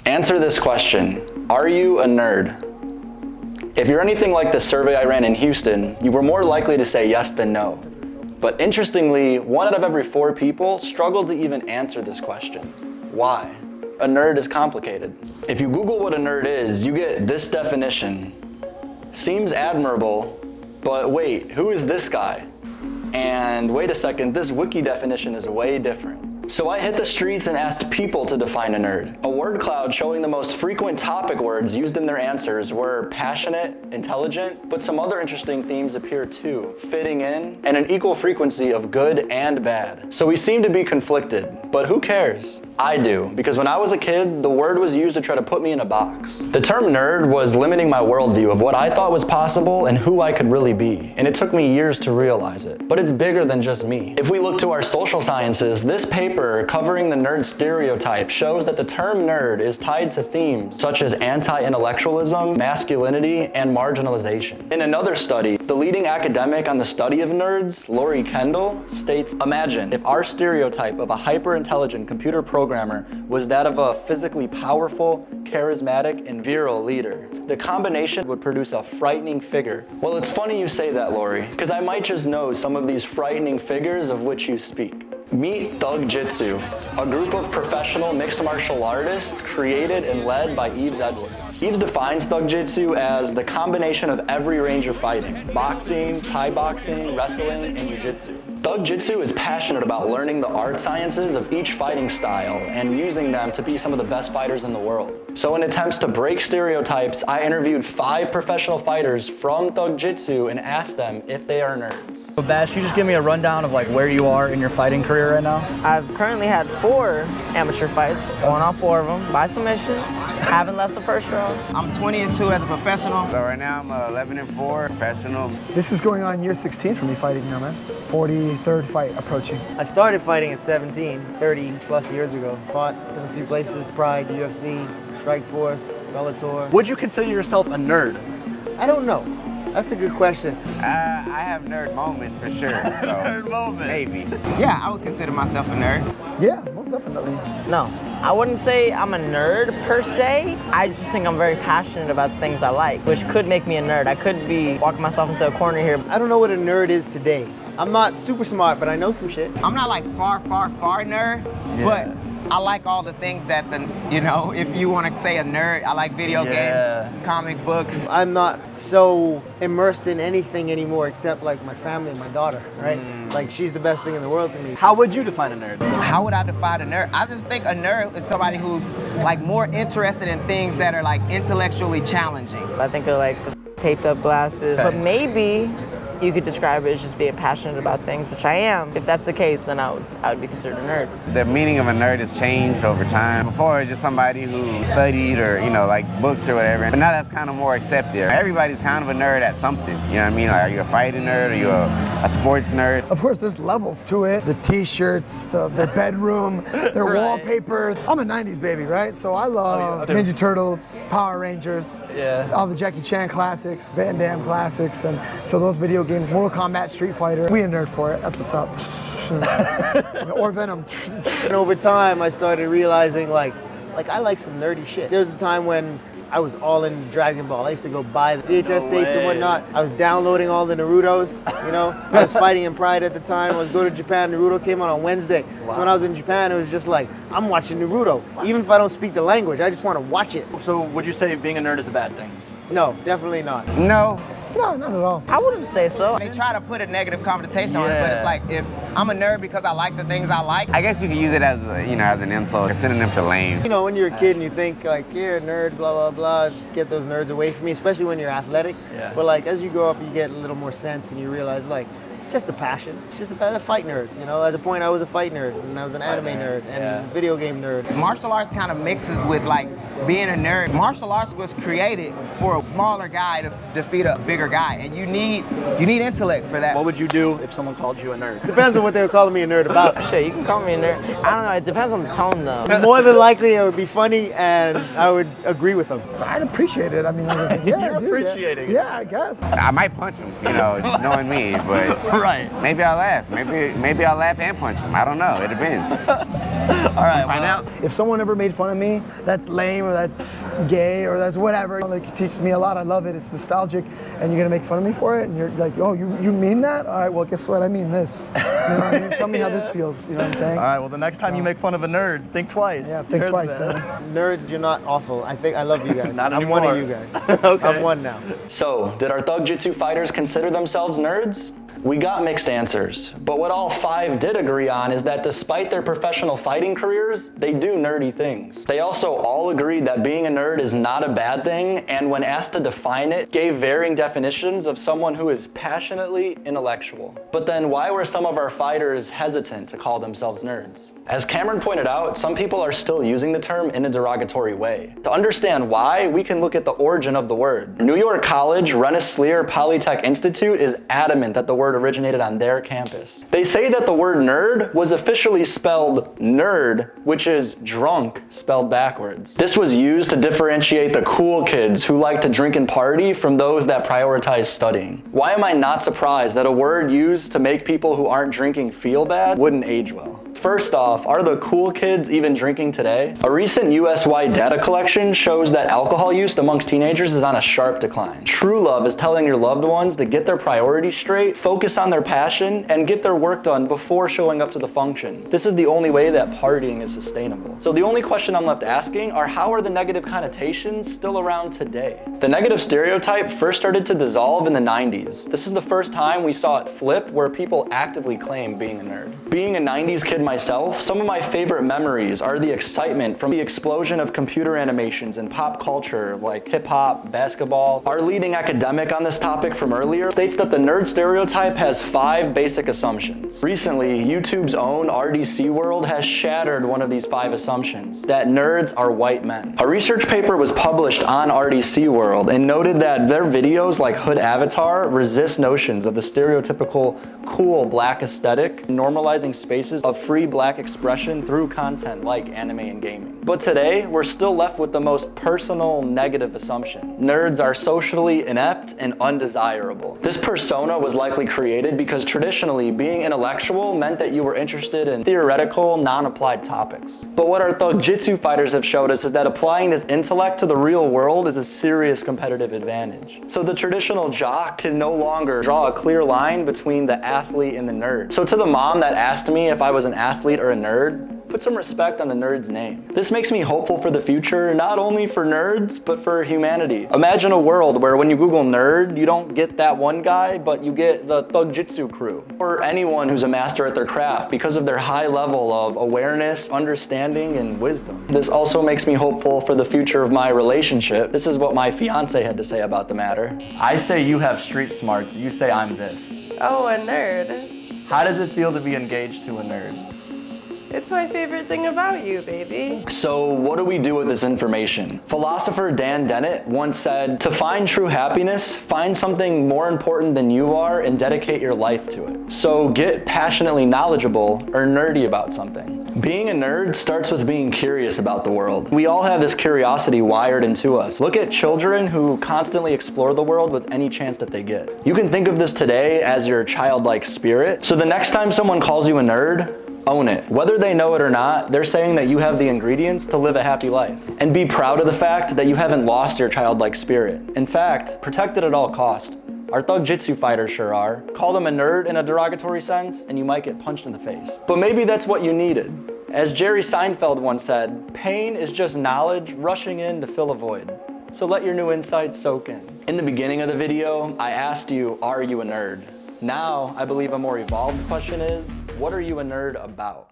Answer this question. Are you a nerd? If you're anything like the survey I ran in Houston, you were more likely to say yes than no. But interestingly, 1 out of every 4 people struggled to even answer this question. Why? A nerd is complicated. If you Google what a nerd is, you get this definition. Seems admirable, but wait, who is this guy? And wait a second, this wiki definition is way different. So I hit the streets and asked people to define a nerd. A word cloud showing the most frequent topic words used in their answers were passionate, intelligent, but some other interesting themes appear too. Fitting in, and an equal frequency of good and bad. So we seem to be conflicted, but who cares? I do, because when I was a kid, the word was used to try to put me in a box. The term nerd was limiting my worldview of what I thought was possible and who I could really be, and it took me years to realize it. But it's bigger than just me. If we look to our social sciences, this paper covering the nerd stereotype shows that the term nerd is tied to themes such as anti-intellectualism, masculinity, and marginalization. In another study, the leading academic on the study of nerds, Laurie Kendall, states, imagine if our stereotype of a hyper-intelligent computer programmer was that of a physically powerful, charismatic, and virile leader. The combination would produce a frightening figure. Well, it's funny you say that, Laurie, because I might just know some of these frightening figures of which you speak. Meet Thug Jitsu, a group of professional mixed martial artists created and led by Yves. Yves defines Thug Jitsu as the combination of every range of fighting: boxing, Thai boxing, wrestling, and jiu-jitsu. Thug Jitsu is passionate about learning the art sciences of each fighting style and using them to be some of the best fighters in the world. So in attempts to break stereotypes, I interviewed 5 professional fighters from Thug Jitsu and asked them if they are nerds. So Bash, can you just give me a rundown of like where you are in your fighting career right now? I've currently had 4 amateur fights, won all 4 of them by submission. Haven't left the first round. I'm 20-2 as a professional. So right now I'm 11-4 professional. This is going on year 16 for me fighting now, man. 43rd fight approaching. I started fighting at 17, 30 plus years ago. Fought in a few places, Pride, UFC, Strikeforce, Bellator. Would you consider yourself a nerd? I don't know. That's a good question. I have nerd moments for sure. So Nerd moments. Maybe. Yeah, I would consider myself a nerd. Yeah, most definitely. No, I wouldn't say I'm a nerd per se. I just think I'm very passionate about the things I like, which could make me a nerd. I could be walking myself into a corner here. I don't know what a nerd is today. I'm not super smart, but I know some shit. I'm not like far nerd, but I like all the things that if you want to say a nerd, I like video games, comic books. I'm not so immersed in anything anymore except like my family and my daughter, right? Like she's the best thing in the world to me. How would you define a nerd? How would I define a nerd? I just think a nerd is somebody who's like more interested in things that are like intellectually challenging. I think of like the taped up glasses, but maybe you could describe it as just being passionate about things, which I am. If that's the case, then I would be considered a nerd. The meaning of a nerd has changed over time. Before, it was just somebody who studied or, like books or whatever. But now that's kind of more accepted. Everybody's kind of a nerd at something. You know what I mean? Like, are you a fighting nerd? Are you a sports nerd? Of course, there's levels to it. The t-shirts, the bedroom, their wallpaper. I'm a 90s baby, right? So I love Ninja Turtles, Power Rangers, all the Jackie Chan classics, Van Damme classics. And so those video games, Mortal Kombat, Street Fighter, we a nerd for it. That's what's up. Or Venom. And over time, I started realizing like I like some nerdy shit. There was a time when I was all in Dragon Ball. I used to go buy the VHS tapes and whatnot. I was downloading all the Narutos, I was fighting in Pride at the time. I was going to Japan. Naruto came on Wednesday. Wow. So when I was in Japan, it was just like, I'm watching Naruto. Even if I don't speak the language, I just want to watch it. So would you say being a nerd is a bad thing? No, definitely not. No. No, not at all. I wouldn't say so. They try to put a negative connotation on it, but it's like, if I'm a nerd because I like the things I like, I guess you could use it as as an insult, a synonym for lame. When you're a kid and you think like, you're a nerd, blah, blah, blah, get those nerds away from me, especially when you're athletic. Yeah. But like, as you grow up, you get a little more sense and you realize like, it's just a passion. It's just a fight nerd. At the point I was a fight nerd and I was an anime nerd and a video game nerd. Martial arts kind of mixes with like being a nerd. Martial arts was created for a smaller guy to defeat a bigger guy, and you need intellect for that. What would you do if someone called you a nerd? Depends on what they were calling me a nerd about. Shit, you can call me a nerd. I don't know, it depends on the tone though. More than likely it would be funny and I would agree with them. I'd appreciate it. I mean, I was like, yeah, You're appreciating. Yeah, I guess. I might punch him, knowing me, but Right. maybe I'll laugh. Maybe I'll laugh and punch him. I don't know. It depends. All right, Find out. If someone ever made fun of me, that's lame or that's gay or that's whatever, like, it teaches me a lot. I love it. It's nostalgic, and you're gonna make fun of me for it, and you're like, oh, you mean that? All right, well, guess what? I mean this. You know what I mean? Tell me how this feels. You know what I'm saying? All right, well, the next time you make fun of a nerd, think twice. Yeah, think twice, man. Nerds, you're not awful. I love you guys. Not I'm one of anymore. you guys. Okay. I'm one now. So, did our Thug Jitsu fighters consider themselves nerds? We got mixed answers, but what all 5 did agree on is that despite their professional fighting careers, they do nerdy things. They also all agreed that being a nerd is not a bad thing, and when asked to define it, gave varying definitions of someone who is passionately intellectual. But then why were some of our fighters hesitant to call themselves nerds? As Cameron pointed out, some people are still using the term in a derogatory way. To understand why, we can look at the origin of the word. New York College Rensselaer Polytech Institute is adamant that the word originated on their campus. They say that the word nerd was officially spelled nerd, which is drunk spelled backwards. This was used to differentiate the cool kids who like to drink and party from those that prioritize studying. Why am I not surprised that a word used to make people who aren't drinking feel bad wouldn't age well? First off, are the cool kids even drinking today? A recent US-wide data collection shows that alcohol use amongst teenagers is on a sharp decline. True love is telling your loved ones to get their priorities straight, focus on their passion, and get their work done before showing up to the function. This is the only way that partying is sustainable. So the only question I'm left asking are, how are the negative connotations still around today? The negative stereotype first started to dissolve in the 90s. This is the first time we saw it flip where people actively claim being a nerd. Being a 90s kid myself, some of my favorite memories are the excitement from the explosion of computer animations and pop culture like hip-hop, basketball. Our leading academic on this topic from earlier states that the nerd stereotype has 5 basic assumptions. Recently, YouTube's own RDC World has shattered one of these 5 assumptions, that nerds are white men. A research paper was published on RDC World and noted that their videos like Hood Avatar resist notions of the stereotypical cool black aesthetic, normalizing spaces of free black expression through content like anime and gaming. But today, we're still left with the most personal negative assumption. Nerds are socially inept and undesirable. This persona was likely created because traditionally, being intellectual meant that you were interested in theoretical, non-applied topics. But what our Thug Jitsu fighters have showed us is that applying this intellect to the real world is a serious competitive advantage. So the traditional jock can no longer draw a clear line between the athlete and the nerd. So to the mom that asked me if I was an athlete or a nerd, put some respect on the nerd's name. This makes me hopeful for the future, not only for nerds, but for humanity. Imagine a world where when you Google nerd, you don't get that one guy, but you get the Thug Jitsu crew, or anyone who's a master at their craft because of their high level of awareness, understanding, and wisdom. This also makes me hopeful for the future of my relationship. This is what my fiance had to say about the matter. I say you have street smarts, you say I'm this. Oh, a nerd. How does it feel to be engaged to a nerd? It's my favorite thing about you, baby. So what do we do with this information? Philosopher Dan Dennett once said, to find true happiness, find something more important than you are and dedicate your life to it. So get passionately knowledgeable or nerdy about something. Being a nerd starts with being curious about the world. We all have this curiosity wired into us. Look at children who constantly explore the world with any chance that they get. You can think of this today as your childlike spirit. So the next time someone calls you a nerd, own it. Whether they know it or not, they're saying that you have the ingredients to live a happy life. And be proud of the fact that you haven't lost your childlike spirit. In fact, protect it at all costs. Our Thug Jitsu fighters sure are. Call them a nerd in a derogatory sense, and you might get punched in the face. But maybe that's what you needed. As Jerry Seinfeld once said, pain is just knowledge rushing in to fill a void. So let your new insights soak in. In the beginning of the video, I asked you, are you a nerd? Now, I believe a more evolved question is, what are you a nerd about?